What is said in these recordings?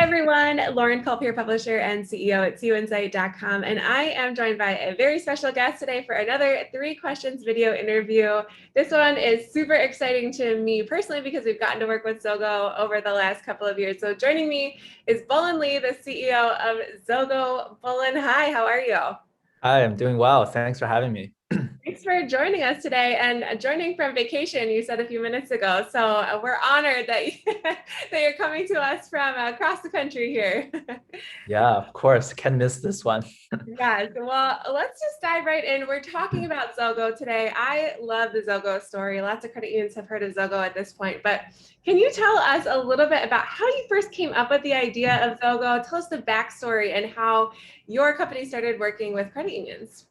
everyone, Lauren Culp, publisher and CEO at cuinsight.com, and I am joined by a very special guest today for another 3 questions video interview. This one is super exciting to me personally because we've gotten to work with Zogo over the last couple of years. So joining me is Bolun, the CEO of Zogo. Bolun, hi, how are you? Hi, I'm doing well. Thanks for having me. Thanks for joining us today and joining from vacation, you said a few minutes ago. So we're honored that, that you're coming to us from across the country here. Yeah, of course. Can't miss this one. Yes, well, let's just dive right in. We're talking about Zogo today. I love the Zogo story. Lots of credit unions have heard of Zogo at this point, but can you tell us a little bit about how you first came up with the idea of Zogo? Tell us the backstory and how your company started working with credit unions.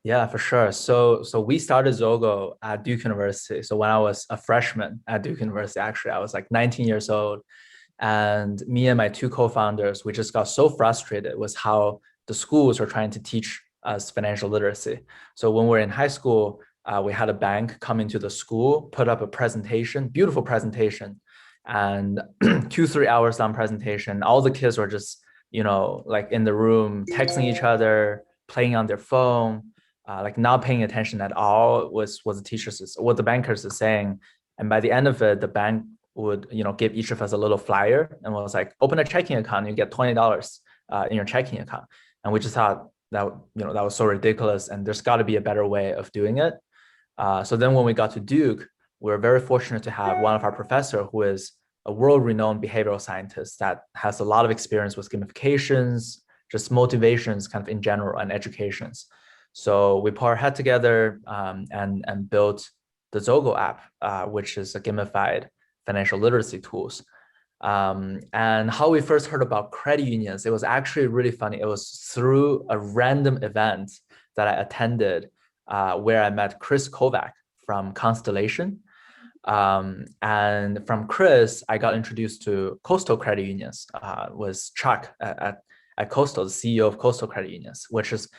Yeah, for sure. So we started Zogo at Duke University. So when I was a freshman at Duke University, actually, I was like 19 years old. And me and my 2 co-founders, we just got so frustrated with how the schools are trying to teach us financial literacy. So when we're in high school, we had a bank come into the school, put up a presentation, beautiful presentation, and 2, 3 hours long presentation. All the kids were just, like in the room, texting each other, playing on their phone, like not paying attention at all was what the bankers is saying. And by the end of it, the bank would give each of us a little flyer and was like, open a checking account, you get $20 in your checking account. And we just thought that that was so ridiculous, and there's got to be a better way of doing it. So then when we got to Duke, we were very fortunate to have one of our professor who is a world-renowned behavioral scientist that has a lot of experience with gamifications, just motivations kind of in general, and educations. So we put our head together and built the Zogo app, which is a gamified financial literacy tools. And how we first heard about credit unions, it was actually really funny. It was through a random event that I attended where I met Chris Kovac from Constellation. And from Chris, I got introduced to Coastal Credit Unions, was Chuck at Coastal, the CEO of Coastal Credit Unions, which is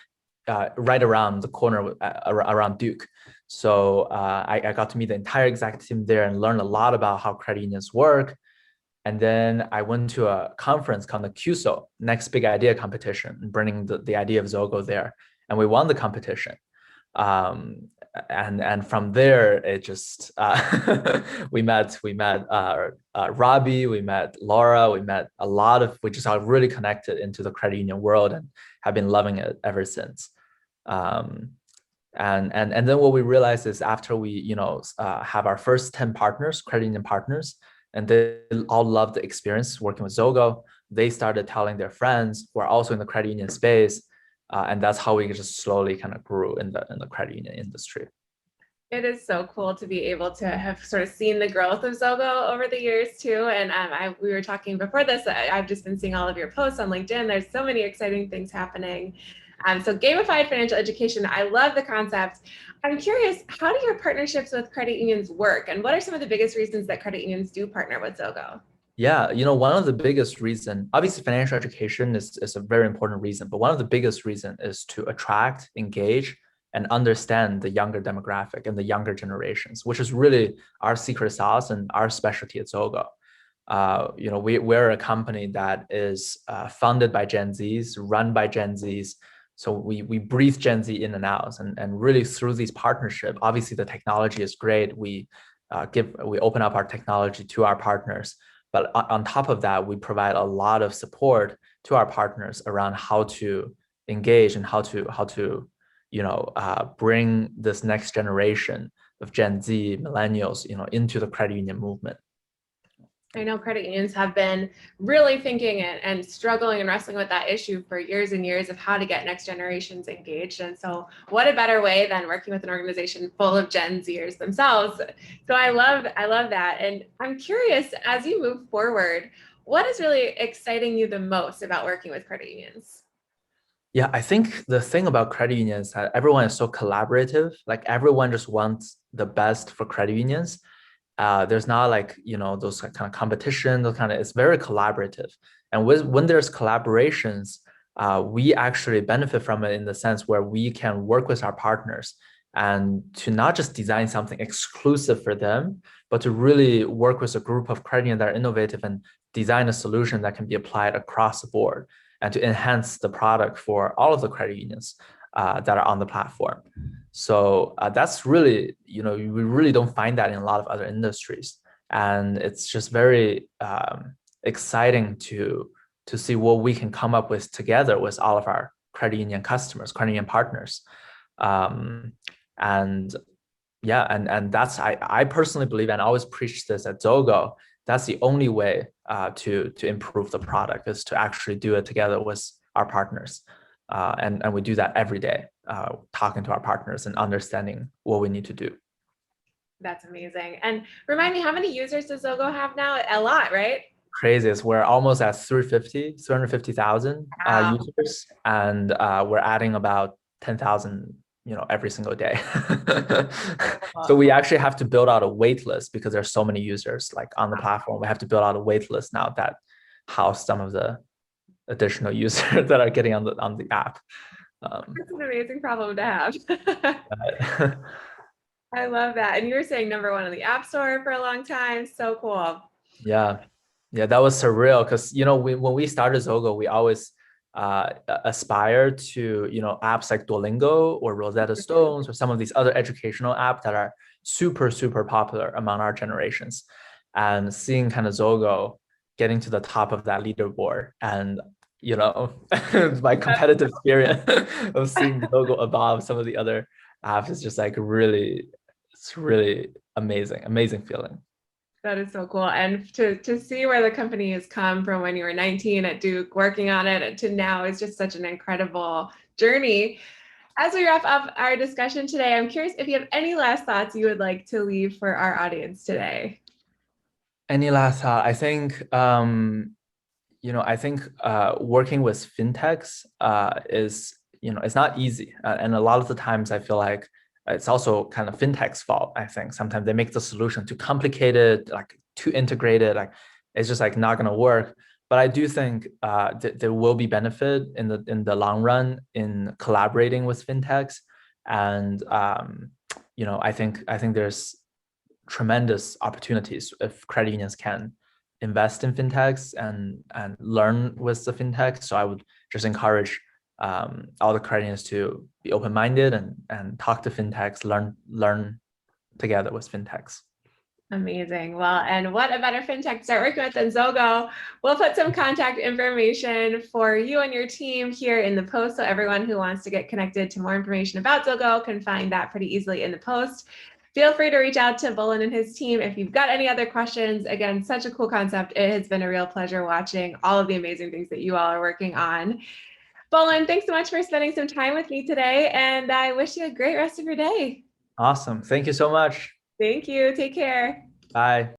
right around the corner around Duke. So I got to meet the entire executive team there and learn a lot about how credit unions work. And then I went to a conference called the QSO, Next Big Idea competition, bringing the idea of Zogo there. And we won the competition. And from there, it just, we met Robbie, we met Laura, we just are really connected into the credit union world and have been loving it ever since. And then what we realized is after we have our first 10 partners, credit union partners, and they all loved the experience working with Zogo, they started telling their friends who are also in the credit union space, and that's how we just slowly kind of grew in the credit union industry. It is so cool to be able to have sort of seen the growth of Zogo over the years too. And we were talking before this, I've just been seeing all of your posts on LinkedIn. There's so many exciting things happening. So gamified financial education, I love the concept. I'm curious, how do your partnerships with credit unions work? And what are some of the biggest reasons that credit unions do partner with Zogo? Yeah, one of the biggest reason, obviously financial education is a very important reason, but one of the biggest reason is to attract, engage, and understand the younger demographic and the younger generations, which is really our secret sauce and our specialty at Zogo. We're a company that is funded by Gen Zs, run by Gen Zs. So we breathe Gen Z in and out, and really through these partnerships, obviously the technology is great. We open up our technology to our partners, but on top of that, we provide a lot of support to our partners around how to engage and how to bring this next generation of Gen Z millennials, into the credit union movement. I know credit unions have been really thinking and struggling and wrestling with that issue for years and years of how to get next generations engaged. And so what a better way than working with an organization full of Gen Zers themselves. So I love that. And I'm curious, as you move forward, what is really exciting you the most about working with credit unions? Yeah, I think the thing about credit unions is that everyone is so collaborative. Like everyone just wants the best for credit unions. There's not like, those kind of competition, it's very collaborative. And when there's collaborations, we actually benefit from it in the sense where we can work with our partners and to not just design something exclusive for them, but to really work with a group of credit unions that are innovative and design a solution that can be applied across the board and to enhance the product for all of the credit unions that are on the platform. So that's really, we really don't find that in a lot of other industries. And it's just very exciting to see what we can come up with together with all of our credit union customers, credit union partners. And yeah, and that's I personally believe, and I always preach this at Zogo, that's the only way to improve the product is to actually do it together with our partners. And we do that every day, talking to our partners and understanding what we need to do. That's amazing. And remind me, how many users does Zogo have now? A lot, right? Craziest. We're almost at 350,000 Wow. users, and we're adding about 10,000, every single day. So we actually have to build out a wait list because there's so many users like on the platform. We have to build out a wait list now that house some of the additional users that are getting on the app. That's an amazing problem to have. I love that. And you were saying #1 in the App Store for a long time. So cool. Yeah, that was surreal because when we started Zogo, we always aspire to apps like Duolingo or Rosetta Stones or some of these other educational apps that are super popular among our generations, and seeing kind of Zogo getting to the top of that leaderboard, and my competitive spirit of seeing Zogo above some of the other apps is just like it's really amazing feeling. That is so cool. And to see where the company has come from when you were 19 at Duke, working on it, to now is just such an incredible journey. As we wrap up our discussion today, I'm curious if you have any last thoughts you would like to leave for our audience today. Any last thought? I think, working with fintechs is, it's not easy. And a lot of the times I feel like it's also kind of fintech's fault. I think sometimes they make the solution too complicated, like too integrated, like it's just like not going to work. But I do think there will be benefit in the long run in collaborating with fintechs, and I think there's tremendous opportunities if credit unions can invest in fintechs and learn with the fintechs. So I would just encourage all the credit unions to be open-minded and talk to fintechs, learn together with fintechs. Amazing. Well, and what a better fintech to start working with than Zogo. We'll put some contact information for you and your team here in the post, so everyone who wants to get connected to more information about Zogo can find that pretty easily in the post. Feel free to reach out to Bolun and his team if you've got any other questions. Again, such a cool concept. It has been a real pleasure watching all of the amazing things that you all are working on. Bolun, thanks so much for spending some time with me today, and I wish you a great rest of your day. Awesome. Thank you so much. Thank you. Take care. Bye.